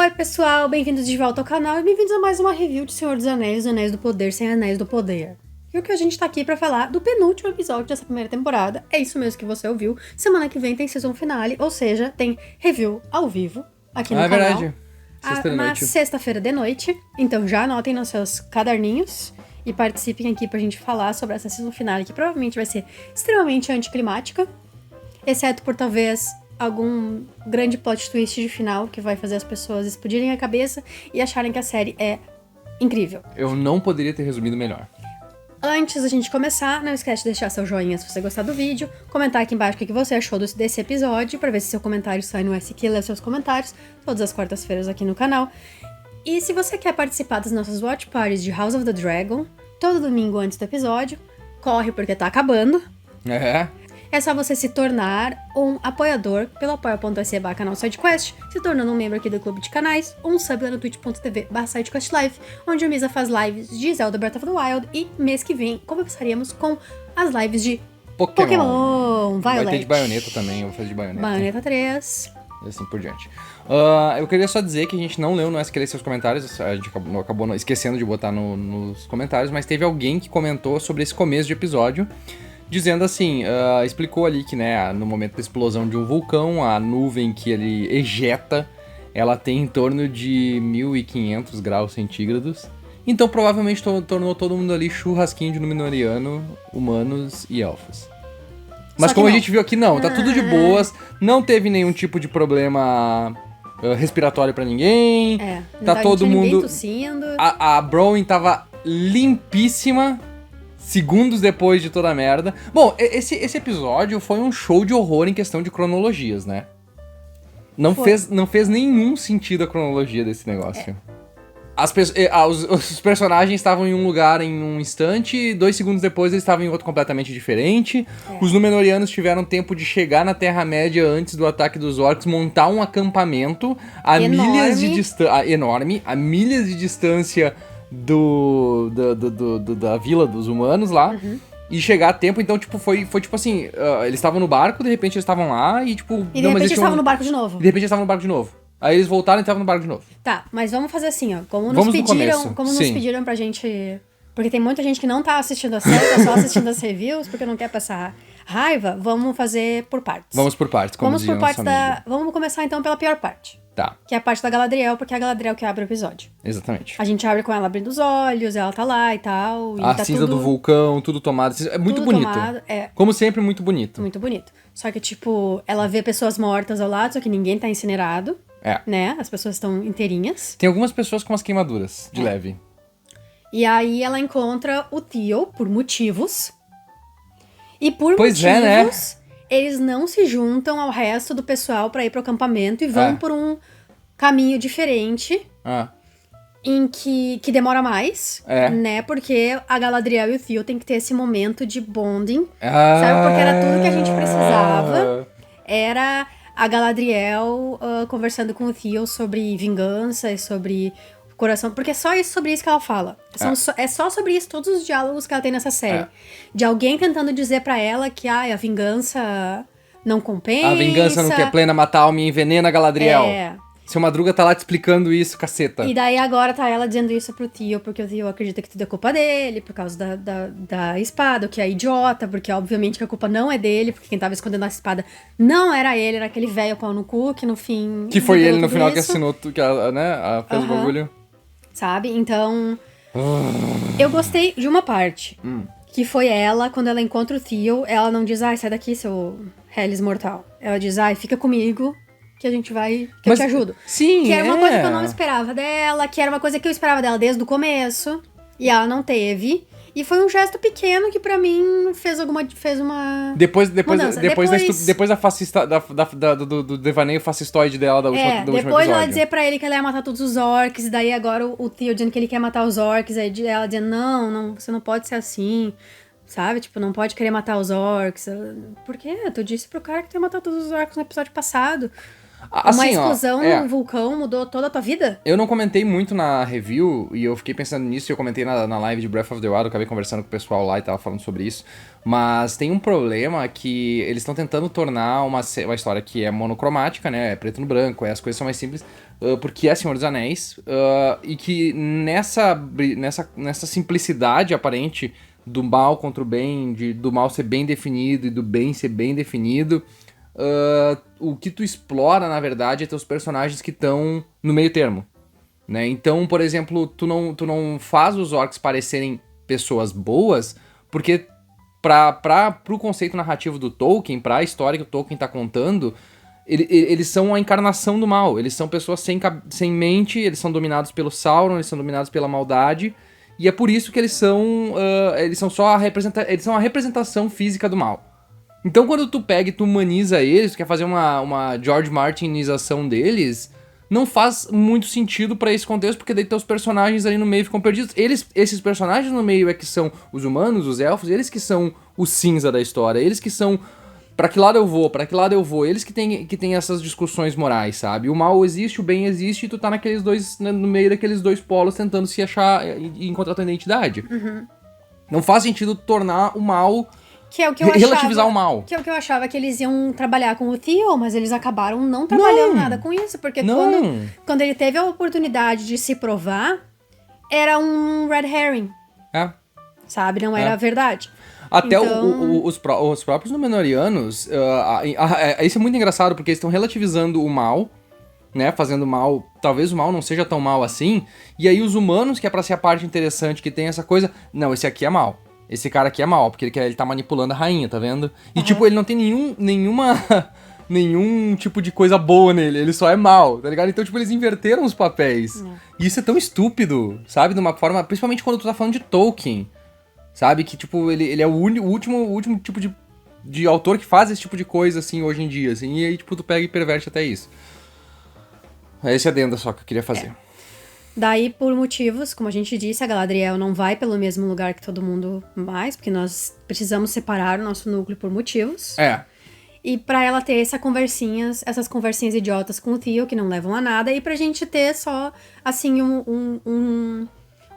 Oi pessoal, bem-vindos de volta ao canal e bem-vindos a mais uma review de Senhor dos Anéis, Anéis do Poder sem Anéis do Poder. E o que a gente tá aqui pra falar do penúltimo episódio dessa primeira temporada, é isso mesmo que você ouviu. Semana que vem tem season finale, ou seja, tem review ao vivo aqui no canal. É verdade. Na sexta-feira de noite, então já anotem nos seus caderninhos e participem aqui pra gente falar sobre essa season finale, que provavelmente vai ser extremamente anticlimática, exceto por talvez algum grande plot twist de final que vai fazer as pessoas explodirem a cabeça e acharem que a série é incrível. Eu não poderia ter resumido melhor. Antes da gente começar, não esquece de deixar seu joinha se você gostar do vídeo, comentar aqui embaixo o que você achou desse episódio, pra ver se seu comentário sai no SQ, lê seus comentários, todas as quartas-feiras aqui no canal. E se você quer participar das nossas watch parties de House of the Dragon, todo domingo antes do episódio, corre porque tá acabando. É só você se tornar um apoiador pelo apoia.se/canal-sidequest, se tornando um membro aqui do clube de canais, ou um sub lá no twitch.tv/sidequestlive, onde o Misa faz lives de Zelda Breath of the Wild e mês que vem começaríamos com as lives de Pokémon Violet. Vai ter de Bayonetta também, eu vou fazer de Bayonetta. Bayonetta 3. E assim por diante. Eu queria só dizer que a gente não leu no SQL seus comentários, a gente acabou esquecendo de botar nos comentários, mas teve alguém que comentou sobre esse começo de episódio, dizendo assim, explicou ali que, né, no momento da explosão de um vulcão, a nuvem que ele ejeta, ela tem em torno de 1500 graus centígrados. Então provavelmente tornou todo mundo ali churrasquinho de Númenóreano, humanos e elfos. Mas como a gente viu aqui, não, tá tudo de boas, não teve nenhum tipo de problema respiratório pra ninguém, tá todo mundo... tossindo. A Browning tava limpíssima segundos depois de toda a merda. Bom, esse episódio foi um show de horror em questão de cronologias, né? Não fez nenhum sentido a cronologia desse negócio. Os personagens estavam em um lugar em um instante, 2 segundos depois eles estavam em outro completamente diferente. Os Númenóreanos tiveram tempo de chegar na Terra-média antes do ataque dos orcs, montar um acampamento a milhas de distância... enorme, a milhas de distância da vila dos humanos lá, e chegar a tempo. Então, tipo, foi tipo assim, eles estavam no barco, de repente eles estavam lá e, tipo... E de repente eles estavam no barco de novo. De repente eles estavam no barco de novo. Aí eles voltaram e estavam no barco de novo. Tá, mas vamos fazer assim, ó. Como nos pediram pra gente... Porque tem muita gente que não tá assistindo a série, tá só assistindo as reviews, porque não quer passar raiva. Vamos fazer por partes. Vamos por partes, como Vamos por partes Vamos começar então pela pior parte. Tá. Que é a parte da Galadriel, porque é a Galadriel que abre o episódio. Exatamente. A gente abre com ela abrindo os olhos, ela tá lá e tal. E a tá cinza do vulcão, tudo tomado. É muito bonito. Tomado, Como sempre, muito bonito. Muito bonito. Só que, tipo, ela vê pessoas mortas ao lado, só que ninguém tá incinerado. Né? As pessoas estão inteirinhas. Tem algumas pessoas com umas queimaduras, de leve. E aí ela encontra o Theo, por motivos. E por motivos... né? Eles não se juntam ao resto do pessoal pra ir pro acampamento e vão por um caminho diferente, em que demora mais, né? Porque a Galadriel e o Theo tem que ter esse momento de bonding, sabe? Porque era tudo que a gente precisava. Era a Galadriel conversando com o Theo sobre vingança e sobre coração, porque é só sobre isso que ela fala. É só sobre isso, todos os diálogos que ela tem nessa série. De alguém tentando dizer pra ela que a vingança não compensa. A vingança não quer plena, matar a alma e envenena a Galadriel. Seu Madruga tá lá te explicando isso, caceta. E daí agora tá ela dizendo isso pro Theo, porque o Theo acredita que tudo é culpa dele, por causa da espada, o que é idiota, porque obviamente que a culpa não é dele, porque quem tava escondendo a espada não era ele, era aquele velho pau no cu, que no fim... Que foi ele no final que assinou, que fez o bagulho. Sabe? Então, eu gostei de uma parte, que foi ela, quando ela encontra o Theo, ela não diz, sai daqui, seu Hellis mortal. Ela diz, fica comigo, que a gente vai, eu te ajudo. Sim, que era uma coisa que eu não esperava dela, que era uma coisa que eu esperava dela desde o começo, e ela não teve. E foi um gesto pequeno que pra mim fez uma Depois da fascista, do devaneio fascistoide dela da última depois episódio. Ela dizer pra ele que ela ia matar todos os orcs, e daí agora o Theo dizendo que ele quer matar os orcs, aí ela dizendo, não, você não pode ser assim, sabe? Tipo, não pode querer matar os orcs. Por quê? Tu disse pro cara que tu ia matar todos os orcs no episódio passado. Uma Assim, explosão ó, num vulcão mudou toda a tua vida? eu não comentei muito na review, e eu fiquei pensando nisso, e eu comentei na live de Breath of the Wild, eu acabei conversando com o pessoal lá e tava falando sobre isso, mas tem um problema que eles estão tentando tornar uma história que é monocromática, né, é preto no branco, as coisas são mais simples, porque é Senhor dos Anéis, e que nessa simplicidade aparente do mal contra o bem, do mal ser bem definido e do bem ser bem definido, o que tu explora, na verdade, é teus personagens que estão no meio termo, né? Então, por exemplo, tu não faz os orcs parecerem pessoas boas, porque pro conceito narrativo do Tolkien, pra história que o Tolkien tá contando, eles são a encarnação do mal, eles são pessoas sem mente, eles são dominados pelo Sauron, eles são dominados pela maldade, e é por isso que eles são só eles são a representação física do mal. Então quando tu pega e tu humaniza eles, tu quer fazer uma George Martinização deles, não faz muito sentido pra esse contexto, porque daí teus personagens ali no meio ficam perdidos. Esses personagens no meio é que são os humanos, os elfos, eles que são o cinza da história, eles que são pra que lado eu vou, pra que lado eu vou, eles que tem essas discussões morais, sabe? O mal existe, o bem existe, e tu tá naqueles dois, no meio daqueles dois polos tentando se achar e encontrar tua identidade. Uhum. Não faz sentido tornar o mal... Que é o que eu relativizar achava, o mal. que é o que eu achava que eles iam trabalhar com o Theo, mas eles acabaram não trabalhando nada com isso, porque quando ele teve a oportunidade de se provar, era um red herring, sabe? Não era a verdade. Até então... os próprios Númenóreanos, isso é muito engraçado, porque eles estão relativizando o mal, né, fazendo mal, talvez o mal não seja tão mal assim, e aí os humanos, que é pra ser a parte interessante, que tem essa coisa, não, esse aqui é mal. Esse cara aqui é mal, porque ele tá manipulando a rainha, tá vendo? E tipo, ele não tem nenhum tipo de coisa boa nele, ele só é mal, tá ligado? Então, tipo, eles inverteram os papéis. E isso é tão estúpido, sabe? De uma forma, principalmente quando tu tá falando de Tolkien, sabe? Que, tipo, ele é o último tipo de autor que faz esse tipo de coisa, assim, hoje em dia, assim. E aí, tipo, tu pega e perverte até isso. Esse adendo só que eu queria fazer. Daí, por motivos, como a gente disse, a Galadriel não vai pelo mesmo lugar que todo mundo mais, porque nós precisamos separar o nosso núcleo por motivos. E pra ela ter essas conversinhas idiotas com o Theo, que não levam a nada, e pra gente ter só, assim,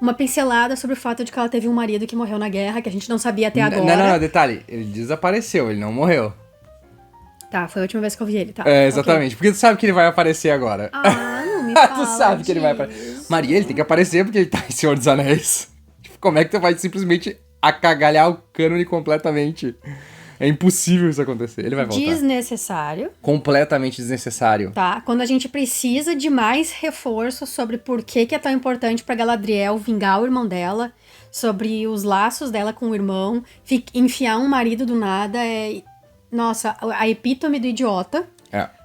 uma pincelada sobre o fato de que ela teve um marido que morreu na guerra, que a gente não sabia até agora. Não, detalhe, ele desapareceu, ele não morreu. Tá, foi a última vez que eu vi ele, tá. Exatamente, porque tu sabe que ele vai aparecer agora. Não me fala Tu sabe que ele vai aparecer. Maria, ele tem que aparecer porque ele tá em Senhor dos Anéis. Tipo, como é que tu vai simplesmente acagalhar o cânone completamente? É impossível isso acontecer. Ele vai voltar. Desnecessário. Completamente desnecessário. Tá, quando a gente precisa de mais reforço sobre por que é tão importante pra Galadriel vingar o irmão dela, sobre os laços dela com o irmão, enfiar um marido do nada nossa, a epítome do idiota,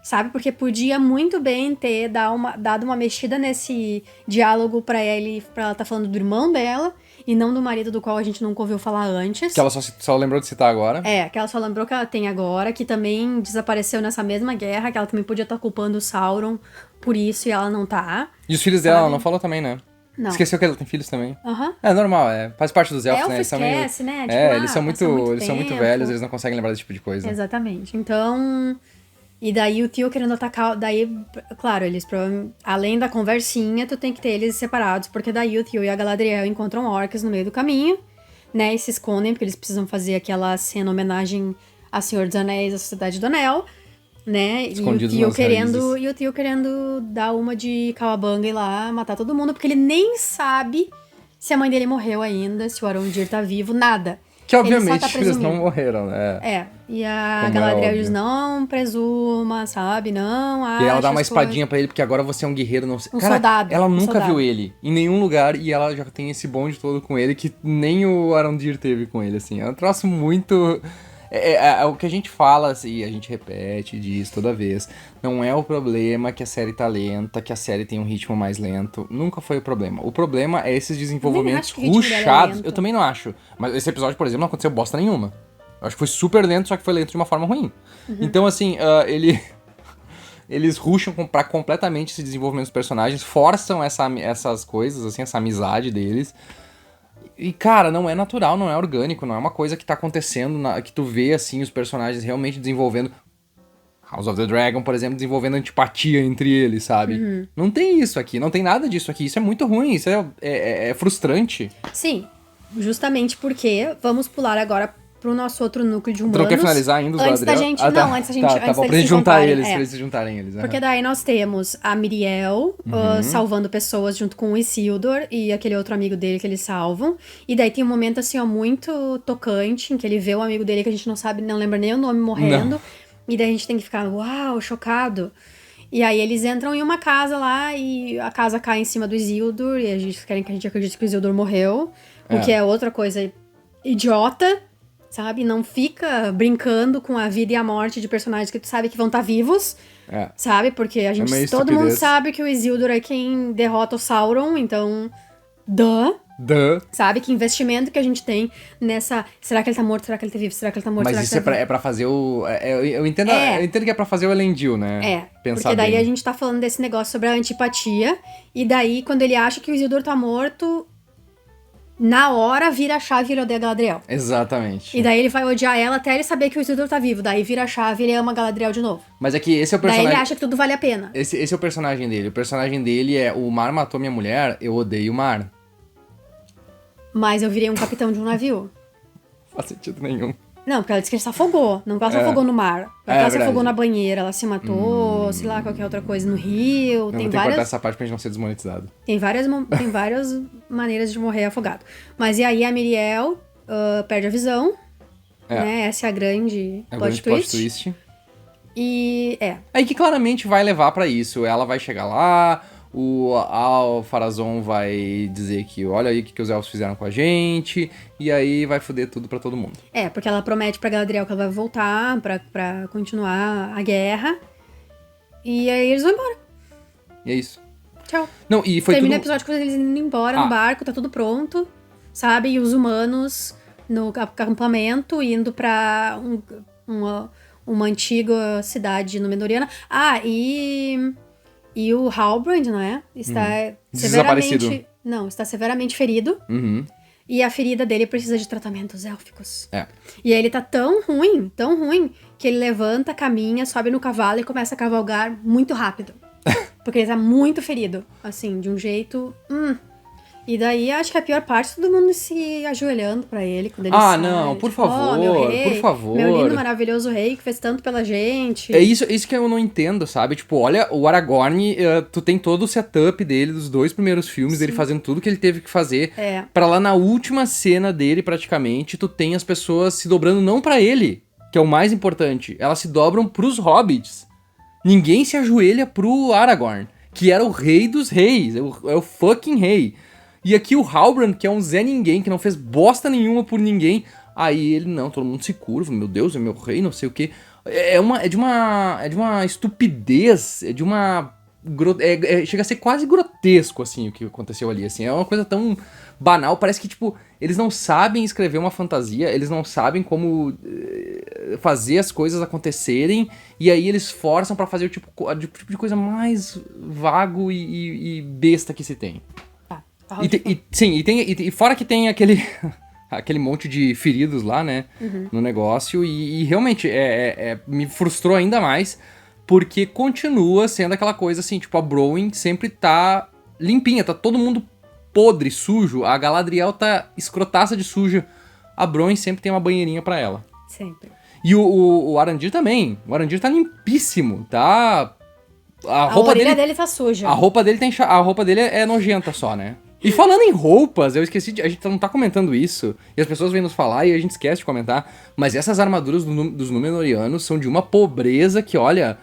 sabe? Porque podia muito bem ter dado uma mexida nesse diálogo pra ela tá falando do irmão dela e não do marido do qual a gente nunca ouviu falar antes. Que ela só lembrou de citar agora. Que ela só lembrou que ela tem agora, que também desapareceu nessa mesma guerra, que ela também podia estar culpando o Sauron por isso e ela não tá. E os filhos dela, ela não falou também, né? Não. Esqueceu que ela tem filhos também. É normal, faz parte dos elfos, né? Eles esquece, né? Tipo, eles são muito velhos, eles não conseguem lembrar desse tipo de coisa. Exatamente. Então... E daí o Theo querendo atacar... Daí, claro, eles além da conversinha, tu tem que ter eles separados, porque daí o Theo e a Galadriel encontram orcs no meio do caminho, né? E se escondem, porque eles precisam fazer aquela cena homenagem a Senhor dos Anéis, a Sociedade do Anel, né? E o Theo querendo dar uma de cowabunga e lá matar todo mundo, porque ele nem sabe se a mãe dele morreu ainda, se o Arondir tá vivo, nada. Que obviamente eles não morreram, né? E a Galadriel diz, não presuma, sabe? Não acha. E ela dá uma espadinha pra ele, porque agora você é um guerreiro, não sei. Cara, soldado. Ela nunca viu ele em nenhum lugar e ela já tem esse bonde todo com ele que nem o Arondir teve com ele, assim. É um troço muito... É o que a gente fala, assim, a gente repete diz toda vez. Não é o problema que a série tá lenta, que a série tem um ritmo mais lento. Nunca foi o problema. O problema é esses desenvolvimentos ruchados. Eu também não acho. Mas esse episódio, por exemplo, não aconteceu bosta nenhuma. Eu acho que foi super lento, só que foi lento de uma forma ruim. Então, assim, eles rusham pra completamente esse desenvolvimento dos personagens, forçam essas coisas, assim, essa amizade deles. E, cara, não é natural, não é orgânico, não é uma coisa que tá acontecendo, que tu vê, assim, os personagens realmente desenvolvendo House of the Dragon, por exemplo, desenvolvendo antipatia entre eles, sabe? Não tem isso aqui, não tem nada disso aqui. Isso é muito ruim, isso é frustrante. Sim, justamente porque vamos pular agora pro nosso outro núcleo de humanos. Tu não quer finalizar ainda os antes da Galadriel? gente, Tá. não, antes da gente, Tá antes bom, deles pra gente se juntar encontrarem, eles, é. pra eles se juntarem eles. Porque daí nós temos a Miriel salvando pessoas junto com o Isildur e aquele outro amigo dele que eles salvam. E daí tem um momento assim, ó, muito tocante, em que ele vê o amigo dele que a gente não sabe, não lembra nem o nome morrendo. Não. E daí a gente tem que ficar, uau, chocado. E aí eles entram em uma casa lá e a casa cai em cima do Isildur e eles querem que a gente acredite que o Isildur morreu. O que é outra coisa idiota, sabe? Não fica brincando com a vida e a morte de personagens que tu sabe que vão estar vivos, sabe? Porque a gente, meio todo mundo estupidez. sabe que o Isildur é quem derrota o Sauron, então, sabe? Que investimento que a gente tem nessa... Será que ele tá morto? Será que ele tá vivo? Será que ele tá morto? Mas Será isso que ele tá vivo? é pra fazer o... eu entendo que é pra fazer o Elendil, né? Pensar porque daí bem. a gente tá falando desse negócio sobre a antipatia, e daí quando ele acha que o Isildur tá morto, na hora vira a chave e ele odeia a Galadriel. Exatamente. E daí ele vai odiar ela até ele saber que o Isildur tá vivo. Daí vira a chave e ele ama a Galadriel de novo. Mas é que esse é o Daí personagem... ele acha que tudo vale a pena. Esse é o personagem dele. O personagem dele é: o mar matou minha mulher, eu odeio o mar. Mas eu virei um capitão de um navio. Não faz sentido nenhum. Não, porque ela disse que ele se afogou. Não que ela se afogou no mar. Porque ela se verdade. afogou na banheira, ela se matou, sei lá, qualquer outra coisa no rio. Não, vou ter que cortar essa parte pra gente não ser desmonetizado. Tem várias maneiras de morrer afogado. Mas e aí a Miriel perde a visão. Né? Essa é a grande É o plot grande plot twist. twist. E Aí que claramente vai levar pra isso. Ela vai chegar lá, o Al-Farazon vai dizer que olha aí o que os elfos fizeram com a gente, e aí vai foder tudo pra todo mundo. porque ela promete pra Galadriel que ela vai voltar pra continuar a guerra. E aí eles vão embora. E é isso. Tchau. Não, e foi Termina o tudo... episódio com eles indo embora no barco, tá tudo pronto, sabe? E os humanos no acampamento indo pra uma antiga cidade númenoriana. E o Halbrand, não é? Está Desaparecido. severamente... Não, está severamente ferido. E a ferida dele precisa de tratamentos élficos. E aí ele tá tão ruim, que ele levanta, caminha, sobe no cavalo e começa a cavalgar muito rápido. Porque ele tá muito ferido, assim, de um jeito... E daí, acho que a pior parte, todo mundo se ajoelhando pra ele quando ele sai. Não, por Tipo, favor, meu rei, por favor. meu lindo, maravilhoso rei que fez tanto pela gente. É isso que eu não entendo, sabe? Tipo, olha, o Aragorn, tu tem todo o setup dele, dos 2 primeiros filmes, dele fazendo tudo que ele teve que fazer. Pra lá na última cena dele, praticamente, tu tem as pessoas se dobrando não pra ele, que é o mais importante. Elas se dobram pros hobbits. Ninguém se ajoelha pro Aragorn, que era o rei dos reis, é o fucking rei. E aqui o Halbrand, que é um Zé Ninguém, que não fez bosta nenhuma por ninguém. Aí ele, não, todo mundo se curva, meu Deus, é meu rei, não sei o quê. É de uma estupidez, chega a ser quase grotesco, assim, o que aconteceu ali, assim. É uma coisa tão banal, parece que, tipo, eles não sabem escrever uma fantasia, eles não sabem como fazer as coisas acontecerem, e aí eles forçam pra fazer o tipo de coisa mais vago e besta que se tem. E fora que tem aquele monte de feridos lá, né, no negócio, e realmente me frustrou ainda mais, porque continua sendo aquela coisa assim, tipo, a Browning sempre tá limpinha, tá todo mundo podre, sujo, a Galadriel tá escrotaça de suja, a Browning sempre tem uma banheirinha pra ela. Sempre. E o Arandir também, o Arandir tá limpíssimo, tá... A orelha dele tá suja. A roupa dele é nojenta só, né? E falando em roupas, eu esqueci a gente não tá comentando isso, e as pessoas vêm nos falar e a gente esquece de comentar, mas essas armaduras dos Númenóreanos são de uma pobreza que, olha,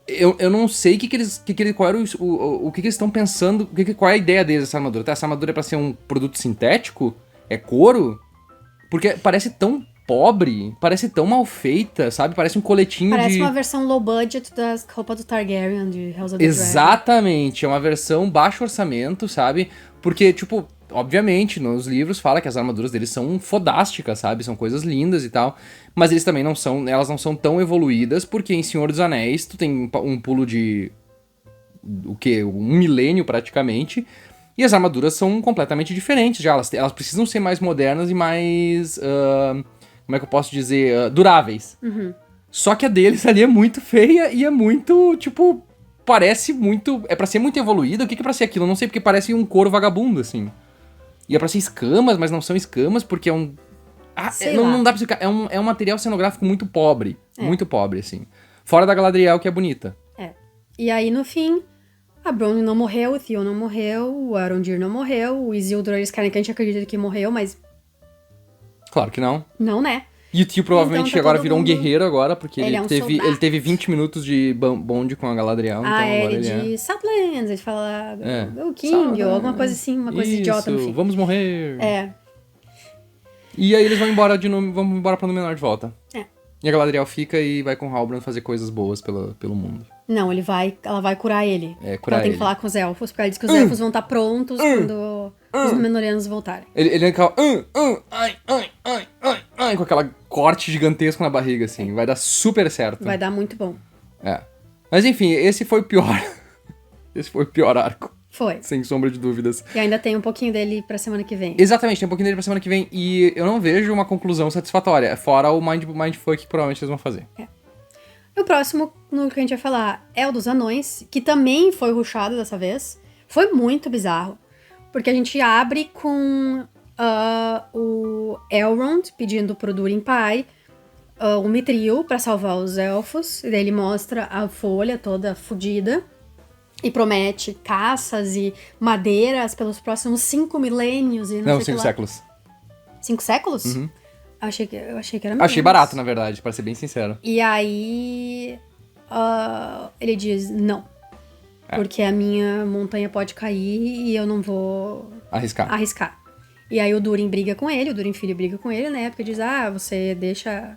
eu não sei qual era o que eles estão pensando, qual é a ideia deles dessa armadura. Tá, essa armadura é pra ser um produto sintético? É couro? Porque parece tão pobre, parece tão mal feita, sabe? Parece um coletinho Parece uma versão low budget das roupas do Targaryen de House of the Dragon. Exatamente, é uma versão baixo orçamento, sabe? Porque, tipo, obviamente, nos livros fala que as armaduras deles são fodásticas, sabe? São coisas lindas e tal, mas eles também elas não são tão evoluídas, porque em Senhor dos Anéis tu tem um pulo de... o quê? 1 milênio praticamente, e as armaduras são completamente diferentes já, elas precisam ser mais modernas e mais... como é que eu posso dizer? Duráveis. Só que a deles ali é muito feia e é muito, tipo, parece muito... É pra ser muito evoluída? O que é pra ser aquilo? Eu não sei, porque parece um couro vagabundo, assim. E é pra ser escamas, mas não são escamas, porque é um... não dá pra explicar. É um material cenográfico muito pobre. Muito pobre, assim. Fora da Galadriel, que é bonita. E aí, no fim, a Bronwyn não morreu, o Theon não morreu, o Arondir não morreu, o Isildur, eles querem que a gente acredite que morreu, mas... Claro que não. Não, né? E o tio provavelmente Então, agora virou um guerreiro agora, porque Ele é um soldado. ele teve 20 minutos de bonde com a Galadriel, então agora ele ele de Southlands, ele fala o King, Southlands. ou alguma coisa assim, uma coisa idiota no fim. Vamos morrer. É. E aí eles vão embora vamos embora pra Númenor de volta. É. E a Galadriel fica e vai com Halbrand fazer coisas boas pelo mundo. Não, ela vai curar ele. Curar ela tem ele. que falar com os elfos, porque ela diz que os elfos vão estar prontos quando os Númenóreanos voltarem. Ele acaba... ai, com aquela corte gigantesco na barriga, assim. Vai dar super certo. Vai dar muito bom. Mas enfim, esse foi o pior. Esse foi o pior arco. Foi. Sem sombra de dúvidas. E ainda tem um pouquinho dele pra semana que vem. Exatamente, tem um pouquinho dele pra semana que vem. E eu não vejo uma conclusão satisfatória. Fora o Mindfuck que provavelmente eles vão fazer. E o próximo no que a gente vai falar é o dos anões, que também foi rushado dessa vez. Foi muito bizarro. Porque a gente abre com o Elrond pedindo pro Durin pai o Mithril pra salvar os elfos. E daí ele mostra a folha toda fodida. E promete caças e madeiras pelos próximos 5 milênios e não sei 5 séculos. 5 séculos? Uhum. Eu achei que era menos. Achei barato, na verdade, pra ser bem sincero. E aí ele diz não. Porque a minha montanha pode cair e eu não vou arriscar. E aí o Durin briga com ele, o Durin filho briga com ele, né? Porque diz, você deixa...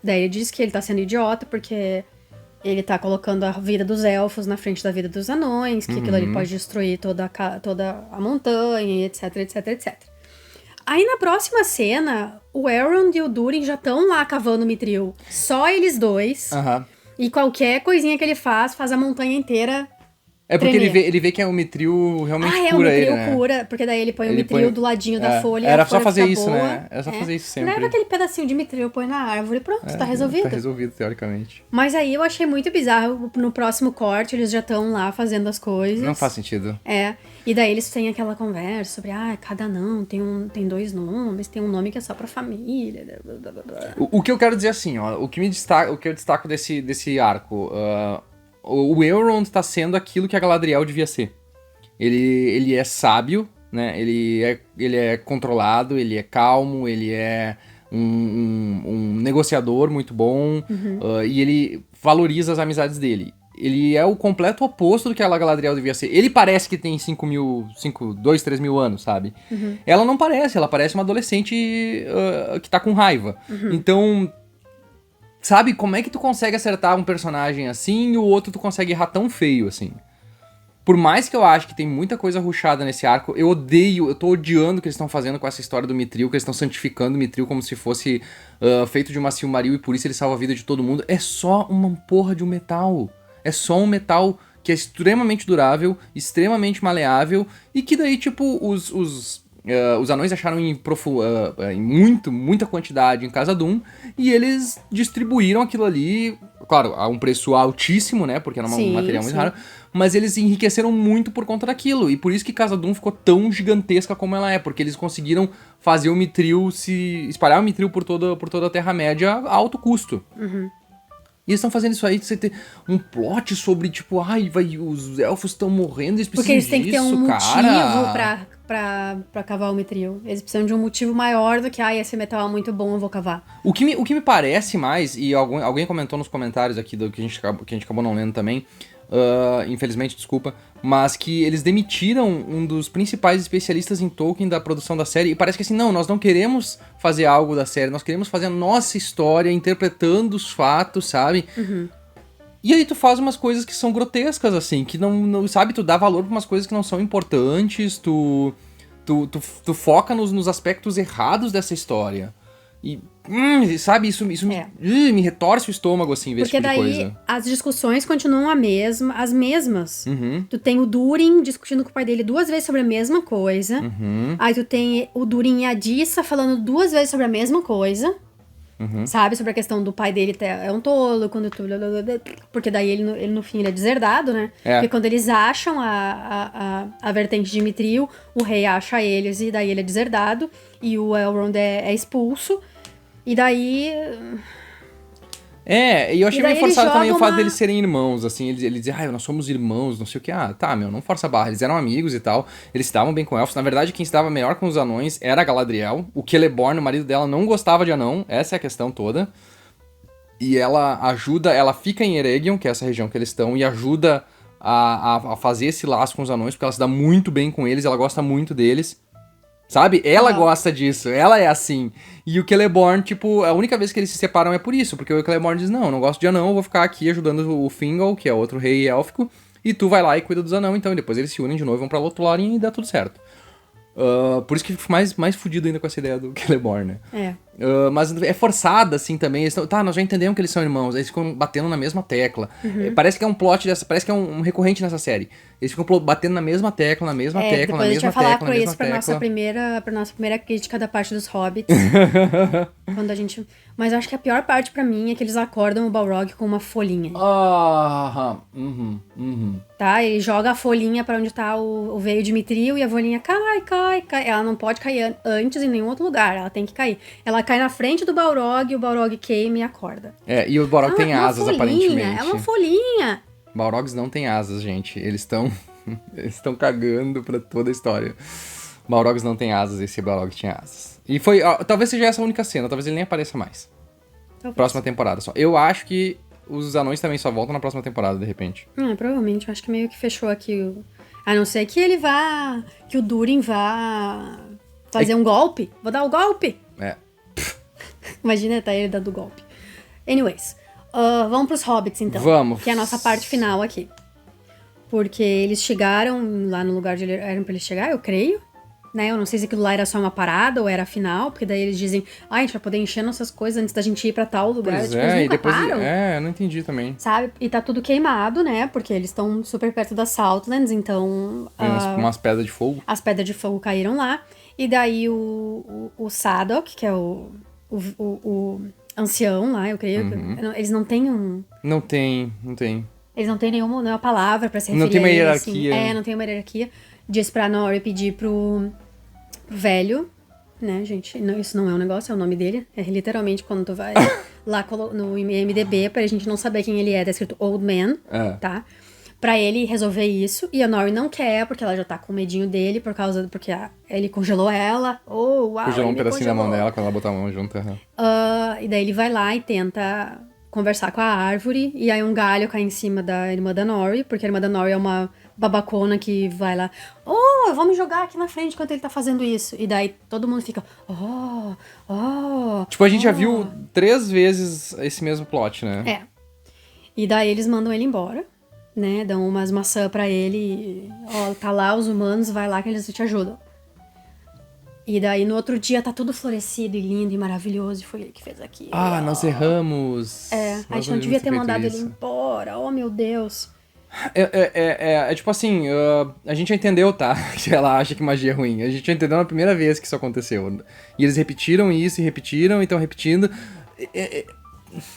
Daí ele diz que ele tá sendo idiota porque... Ele tá colocando a vida dos elfos na frente da vida dos anões, que aquilo ali pode destruir toda a montanha, etc, etc, etc. Aí na próxima cena, o Elrond e o Durin já estão lá cavando o Mithril. Só eles dois. E qualquer coisinha que ele faz a montanha inteira É porque tremer. ele vê que o Mithril realmente cura o Mithril ele, né? cura, porque daí ele põe o Ele Mithril põe- do ladinho da folha. Era a só folha fazer fica isso, boa. né? Era só fazer isso sempre. Leva aquele pedacinho de Mithril, põe na árvore, pronto, tá resolvido. Tá resolvido, teoricamente. Mas aí eu achei muito bizarro, no próximo corte eles já estão lá fazendo as coisas. Não faz sentido. E daí eles têm aquela conversa sobre, cada anão tem 2 nomes, tem um nome que é só pra família, blá, blá, blá. O que eu quero dizer assim, ó, o que eu destaco desse arco, o Elrond tá sendo aquilo que a Galadriel devia ser. Ele é sábio, né? Ele é controlado, ele é calmo, ele é um negociador muito bom, e ele valoriza as amizades dele. Ele é o completo oposto do que a Galadriel devia ser. Ele parece que tem 2, 3 mil anos, sabe? Ela não parece, ela parece uma adolescente que tá com raiva. Então, sabe, como é que tu consegue acertar um personagem assim e o outro tu consegue errar tão feio, assim? Por mais que eu acho que tem muita coisa rushada nesse arco, eu tô odiando o que eles estão fazendo com essa história do Mithril, que eles estão santificando o Mithril como se fosse feito de uma Silmaril e por isso ele salva a vida de todo mundo. É só uma porra de um metal. É só um metal que é extremamente durável, extremamente maleável, e que daí, tipo, os anões acharam em muita quantidade em Khazad-dûm, e eles distribuíram aquilo ali, claro, a um preço altíssimo, né, porque era um material muito raro, mas eles enriqueceram muito por conta daquilo, e por isso que Khazad-dûm ficou tão gigantesca como ela é, porque eles conseguiram fazer o Mithril espalhar o Mithril por toda a Terra-média a alto custo. E eles estão fazendo isso aí, você ter um plot sobre, tipo, os elfos estão morrendo, eles precisam Porque eles têm que ter um motivo cara. pra cavar o Mithril. Eles precisam de um motivo maior do que, esse metal é muito bom, eu vou cavar. O que me parece mais, e alguém comentou nos comentários aqui, do que a gente acabou não lendo também, infelizmente, desculpa, mas que eles demitiram um dos principais especialistas em Tolkien da produção da série, e parece que assim, não, nós não queremos fazer algo da série, nós queremos fazer a nossa história, interpretando os fatos, sabe? E aí tu faz umas coisas que são grotescas, assim, que não sabe, tu dá valor pra umas coisas que não são importantes, tu foca nos aspectos errados dessa história. E, sabe, isso me retorce o estômago, assim, ver esse tipo de coisa. Porque daí as discussões continuam as mesmas. Tu tem o Durin discutindo com o pai dele 2 vezes sobre a mesma coisa. Aí tu tem o Durin e a Dissa falando 2 vezes sobre a mesma coisa. Sabe? Sobre a questão do pai dele é um tolo, porque daí ele no fim ele é deserdado, né? É. Porque quando eles acham a vertente de Mithril, o rei acha eles e daí ele é deserdado e o Elrond é expulso. E daí... E eu achei E daí meio eles forçado também o jogam fato uma- deles serem irmãos, assim, eles dizem, nós somos irmãos, não sei o que, tá, não força a barra, eles eram amigos e tal, eles se davam bem com elfos, na verdade quem se dava melhor com os anões era a Galadriel, o Celeborn, o marido dela, não gostava de anão, essa é a questão toda, e ela fica em Eregion, que é essa região que eles estão, e ajuda a fazer esse laço com os anões, porque ela se dá muito bem com eles, ela gosta muito deles. Sabe? Ela gosta disso, ela é assim. E o Celeborn, tipo, a única vez que eles se separam é por isso, porque o Celeborn diz, não, eu não gosto de anão, eu vou ficar aqui ajudando o Fingal, que é outro rei élfico, e tu vai lá e cuida dos anão, então, e depois eles se unem de novo, vão pra Lothlórien e dá tudo certo. Por isso que fico mais fudido ainda com essa ideia do Celeborn, né? Mas é forçada, assim, também. Eles nós já entendemos que eles são irmãos. Eles ficam batendo na mesma tecla. Parece que é um plot parece que é um recorrente nessa série. Eles ficam batendo na mesma tecla, na mesma tecla, depois na a gente mesma vai falar tecla, com na mesma isso pra nossa primeira crítica da parte dos hobbits. Quando a gente... Mas eu acho que a pior parte pra mim é que eles acordam o Balrog com uma folhinha. Tá? Ele joga a folhinha pra onde tá o veio de Mithril e a folhinha cai. Ela não pode cair antes em nenhum outro lugar, ela tem que cair. Ela cai na frente do Balrog, o Balrog queima e acorda. E o Balrog tem asas, aparentemente. É uma folhinha. Balrogs não tem asas, gente. Eles estão cagando pra toda a história. Balrogs não tem asas, esse Balrog tinha asas. E foi... talvez seja essa a única cena, talvez ele nem apareça mais. Próxima temporada só. Eu acho que os anões também só voltam na próxima temporada, de repente. Provavelmente, eu acho que meio que fechou aqui. A não ser que ele vá... Que o Durin vá fazer um golpe. Vou dar o golpe. Imagina, tá ele dando o golpe. Anyways, vamos pros hobbits, então. Vamos. Que é a nossa parte final aqui. Porque eles chegaram lá no lugar onde eram pra eles chegar, eu creio. Né? Eu não sei se aquilo lá era só uma parada ou era a final, porque daí eles dizem, a gente vai poder encher nossas coisas antes da gente ir pra tal lugar. Pois tipo, eles nunca e depois... param. eu não entendi também. Sabe? E tá tudo queimado, né? Porque eles estão super perto das Southlands, então... Tem umas pedras de fogo. As pedras de fogo caíram lá. E daí o Sadok, que é o ancião lá, eu creio. Eles não têm um... Não tem. Eles não têm nenhuma palavra pra se referir Não tem uma a ele, hierarquia. assim. Não tem uma hierarquia. Diz pra Nori pedir pro velho, né, gente? Não, isso não é um negócio, é o nome dele. É literalmente quando tu vai lá no IMDb, pra gente não saber quem ele é, tá escrito Old Man, tá? Pra ele resolver isso. E a Nori não quer, porque ela já tá com medinho dele, porque ele congelou ela. Congelou um pedacinho da mão dela quando ela botou a mão junto. E daí ele vai lá e tenta conversar com a árvore, e aí um galho cai em cima da irmã da Nori, porque a irmã da Nori é uma babacona que vai lá, eu vou me jogar aqui na frente enquanto ele tá fazendo isso. E daí todo mundo fica, Tipo, a gente já viu 3 vezes esse mesmo plot, né? E daí eles mandam ele embora, né, dão umas maçãs pra ele, tá lá os humanos, vai lá que eles te ajudam. E daí no outro dia tá tudo florescido e lindo e maravilhoso, e foi ele que fez aquilo. Nós erramos. A gente não devia ter mandado ele embora, meu Deus. É tipo assim, a gente já entendeu, tá? Que ela acha que magia é ruim. A gente já entendeu na primeira vez que isso aconteceu. E eles repetiram isso e repetiram, e estão repetindo.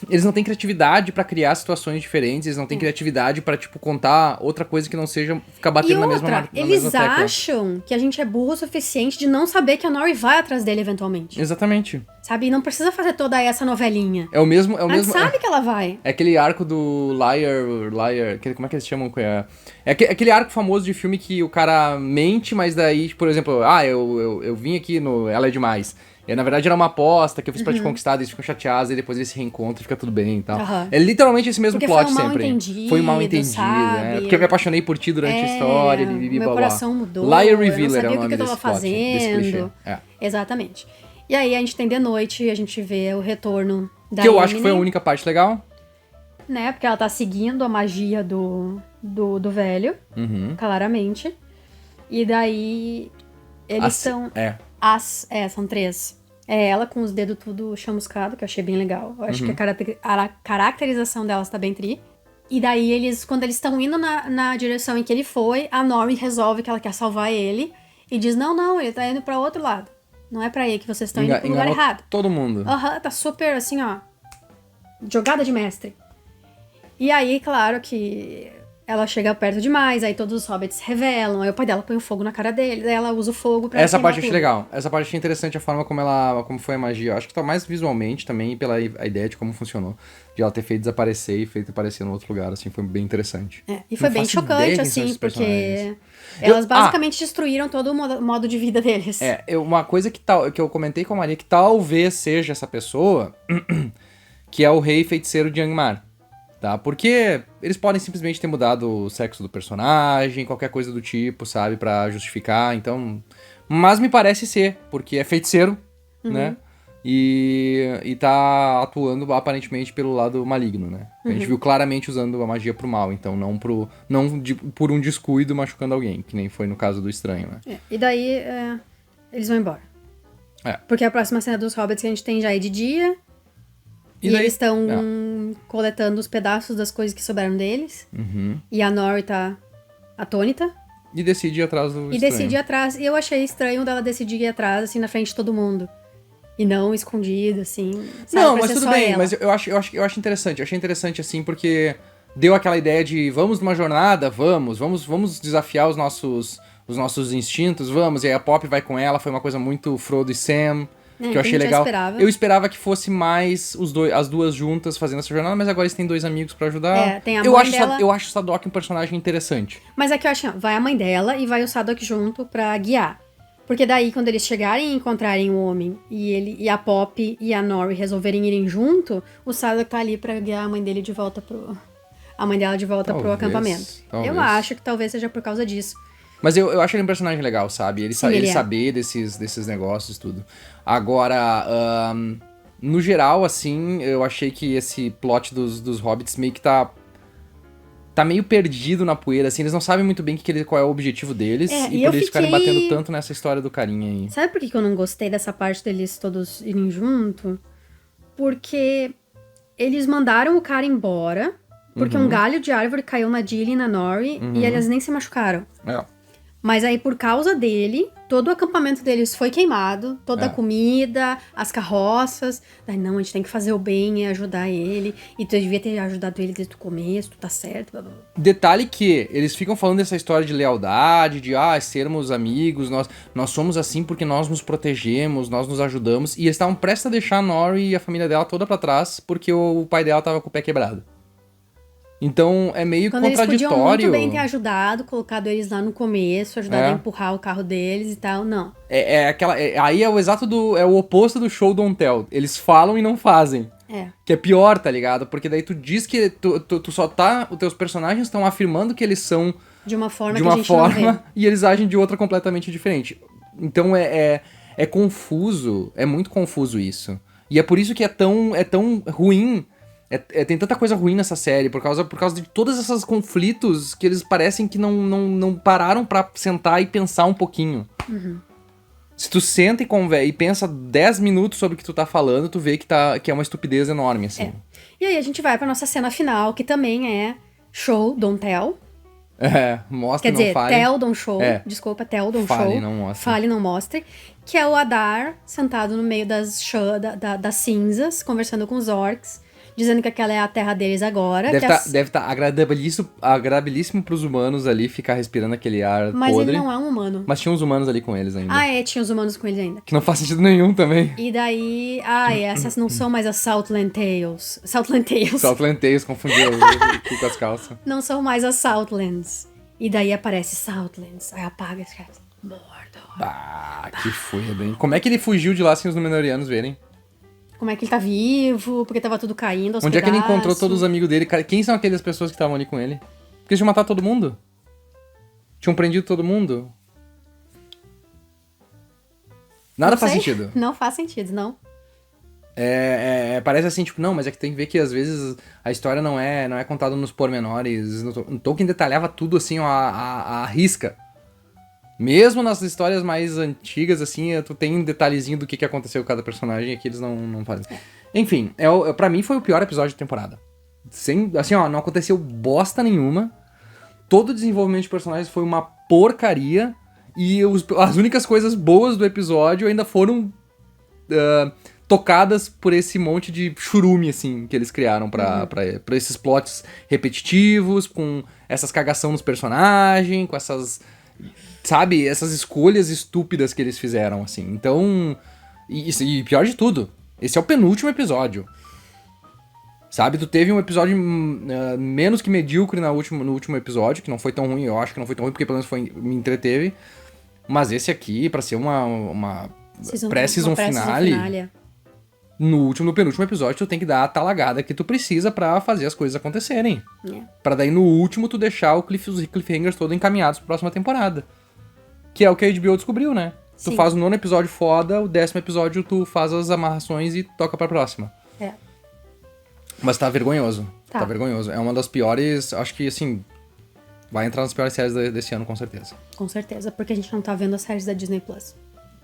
Eles não têm criatividade pra criar situações diferentes, eles não têm criatividade pra, tipo, contar outra coisa que não seja ficar batendo na mesma tecla. Eles acham que a gente é burro o suficiente de não saber que a Nori vai atrás dele eventualmente. Exatamente. Sabe? E não precisa fazer toda essa novelinha. É o mesmo... A gente sabe que ela vai. É aquele arco do Liar... Como é que eles chamam? É aquele arco famoso de filme que o cara mente, mas daí, por exemplo, eu vim aqui no Ela é Demais. E na verdade era uma aposta que eu fiz pra te conquistar, eles ficam chateados, e depois eles se reencontram e fica tudo bem e tal. É literalmente esse mesmo porque plot foi um sempre. Entendido, foi um mal entendido, sabe? Porque eu me apaixonei por ti durante a história, meu coração mudou. Liar Revealer eu não sabia é o nome o que eu tava fazendo. Exatamente. E aí a gente tem de noite, a gente vê o retorno da Que eu acho que Eminem, foi a única parte legal. Né, porque ela tá seguindo a magia do velho, claramente. E daí eles são... são 3. É ela com os dedos tudo chamuscado, que eu achei bem legal. Eu acho que a caracterização delas tá bem tri. E daí quando eles estão indo na direção em que ele foi, a Nori resolve que ela quer salvar ele. E diz, não, ele tá indo pra outro lado. Não é pra ir que vocês estão indo pro lugar errado. Todo mundo. Aham, tá super assim, ó. Jogada de mestre. E aí, claro que ela chega perto demais, aí todos os hobbits revelam, aí o pai dela põe o fogo na cara dele, daí ela usa o fogo pra Essa queimar parte eu achei tudo. legal. Essa parte eu achei interessante a forma como foi a magia. Eu acho que tá mais visualmente também e pela a ideia de como funcionou. De ela ter feito desaparecer e feito aparecer no outro lugar, assim, foi bem interessante. É, e foi Não bem faço ideia chocante, quem são assim, esses porque personagens. elas basicamente destruíram todo o modo de vida deles. Uma coisa que eu comentei com a Maria que talvez seja essa pessoa, que é o rei feiticeiro de Angmar. Tá? Porque eles podem simplesmente ter mudado o sexo do personagem, qualquer coisa do tipo, sabe? Pra justificar, então... Mas me parece ser, porque é feiticeiro, né? E tá atuando aparentemente pelo lado maligno, né? A gente viu claramente usando a magia pro mal, então não por um descuido machucando alguém, que nem foi no caso do estranho, né? E daí, eles vão embora. Porque a próxima cena dos hobbits que a gente tem já é de dia... E daí, eles estão coletando os pedaços das coisas que sobraram deles. E a Nori tá atônita. E decide ir atrás do estranho. E decide ir atrás. E eu achei estranho dela decidir ir atrás, assim, na frente de todo mundo. E não escondido, assim. Sabe, não, pra mas ser tudo só bem. ela. Mas eu acho interessante. Eu achei interessante, assim, porque deu aquela ideia de vamos numa jornada, vamos desafiar os nossos instintos, vamos. E aí a Pop vai com ela, foi uma coisa muito Frodo e Sam... que eu achei legal. Eu esperava que fosse mais as duas juntas fazendo essa jornada, mas agora eles têm dois amigos pra ajudar. Tem a mãe dela. Eu acho o Sadok um personagem interessante. Mas é que eu acho, vai a mãe dela e vai o Sadok junto pra guiar. Porque daí, quando eles chegarem e encontrarem o homem e a Pop e a Nori resolverem irem junto, o Sadok tá ali pra guiar a mãe dele de volta a mãe dela de volta pro acampamento. Talvez. Eu acho que talvez seja por causa disso. Mas eu acho ele um personagem legal, sabe? Ele Sim, saber desses negócios, tudo. Agora, no geral, assim, eu achei que esse plot dos Hobbits meio que tá meio perdido na poeira, assim. Eles não sabem muito bem qual é o objetivo deles. E por eles ficarem batendo tanto nessa história do carinha aí. Sabe por que eu não gostei dessa parte deles todos irem junto? Porque eles mandaram o cara embora, porque um galho de árvore caiu na Dilly e na Nori, e eles nem se machucaram. Mas aí, por causa dele, todo o acampamento deles foi queimado, toda a comida, as carroças. Daí, não, a gente tem que fazer o bem e ajudar ele. E tu devia ter ajudado ele desde o começo, tu tá certo, blá, blá, blá. Detalhe que eles ficam falando dessa história de lealdade, de sermos amigos, nós somos assim porque nós nos protegemos, nós nos ajudamos. E eles estavam prestes a deixar a Nori e a família dela toda pra trás porque o pai dela tava com o pé quebrado. Então, é meio Quando contraditório. Eles podiam muito bem ter ajudado, colocado eles lá no começo, ajudado a empurrar o carro deles e tal, não. Aí é o é o oposto do show Don't Tell. Eles falam e não fazem. Que é pior, tá ligado? Porque daí tu diz que tu só tá... Os teus personagens estão afirmando que eles são... De uma forma que a gente não vê. E eles agem de outra completamente diferente. Então é confuso, é muito confuso isso. E é por isso que é tão ruim... tem tanta coisa ruim nessa série, por causa de todos esses conflitos que eles parecem que não pararam pra sentar e pensar um pouquinho. Se tu senta e pensa 10 minutos sobre o que tu tá falando, tu vê que é uma estupidez enorme, assim. E aí a gente vai pra nossa cena final, que também é show, don't tell. Mostra, não fale. Quer dizer, tell, don't show. Desculpa, tell, don't show. Fale, não mostre. Fale, não mostre. Que é o Adar, sentado no meio das cinzas, conversando com os orcs. Dizendo que aquela é a terra deles agora. Deve tá agradabilíssimo pros humanos ali ficar respirando aquele ar Mas podre. ele não é um humano. Mas tinha uns humanos ali com eles ainda. Tinha os humanos com eles ainda. Que não faz sentido nenhum também. E daí... essas não são mais as Southland Tales. Southland Tales, confundiu aqui com as calças. Não são mais as Southlands. E daí aparece Southlands. Aí apaga as caras. Mordor. Que foda, hein? Como é que ele fugiu de lá sem os Númenóreanos verem? Como é que ele tá vivo, porque tava tudo caindo aos Onde pedaços. É que ele encontrou todos os amigos dele? Quem são aquelas pessoas que estavam ali com ele? Porque eles tinham matado todo mundo? Tinham prendido todo mundo? Nada faz sentido. Não faz sentido, não. Parece assim, tipo, não, mas é que tem que ver que às vezes a história não é contada nos pormenores. Tolkien detalhava tudo assim, a risca. Mesmo nas histórias mais antigas, assim, tu tem um detalhezinho do que aconteceu com cada personagem e aqui eles não fazem. Enfim, pra mim foi o pior episódio da temporada. Assim, não aconteceu bosta nenhuma. Todo o desenvolvimento de personagens foi uma porcaria. E as únicas coisas boas do episódio ainda foram tocadas por esse monte de churume, assim, que eles criaram pra esses plots repetitivos, com essas cagação nos personagens, com essas, sabe, essas escolhas estúpidas que eles fizeram, assim. Então, e pior de tudo, esse é o penúltimo episódio. Sabe, tu teve um episódio menos que medíocre no último episódio, que não foi tão ruim, eu acho que não foi tão ruim, porque pelo menos me entreteve. Mas esse aqui, pra ser uma pré-season finale, no penúltimo episódio, tu tem que dar a talagada que tu precisa pra fazer as coisas acontecerem. Pra daí no último tu deixar os cliffhangers todos encaminhados pra próxima temporada. Que é o que a HBO descobriu, né? Sim. Tu faz o 9º episódio foda, o 10º episódio tu faz as amarrações e toca pra próxima. Mas tá vergonhoso. Tá vergonhoso. É uma das piores, acho que assim, vai entrar nas piores séries desse ano, com certeza. Com certeza, porque a gente não tá vendo as séries da Disney Plus.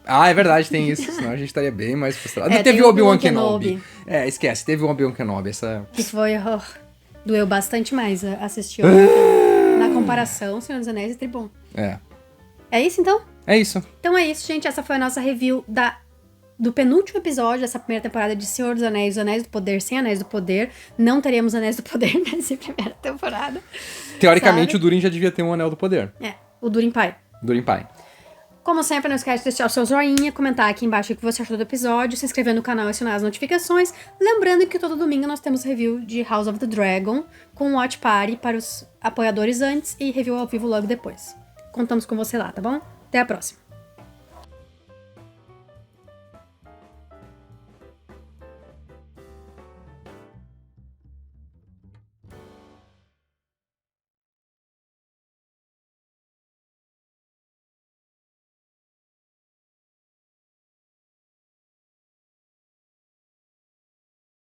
Ah, é verdade, tem isso. Senão a gente estaria bem mais frustrado. Teve o Obi-Wan Kenobi. Esquece, teve o Obi-Wan Kenobi. Que foi... doeu bastante mais assistir na comparação Senhor dos Anéis e Tribom. É isso, então? É isso. Então é isso, gente. Essa foi a nossa review do penúltimo episódio dessa primeira temporada de Senhor dos Anéis, Os Anéis do Poder, sem Anéis do Poder. Não teremos Anéis do Poder nessa primeira temporada. Teoricamente, sabe? O Durin já devia ter um Anel do Poder. O Durin Pai. Durin Pai. Como sempre, não esquece de deixar o seu joinha, comentar aqui embaixo o que você achou do episódio, se inscrever no canal e acionar as notificações. Lembrando que todo domingo nós temos review de House of the Dragon, com Watch Party para os apoiadores antes e review ao vivo logo depois. Contamos com você lá, tá bom? Até a próxima.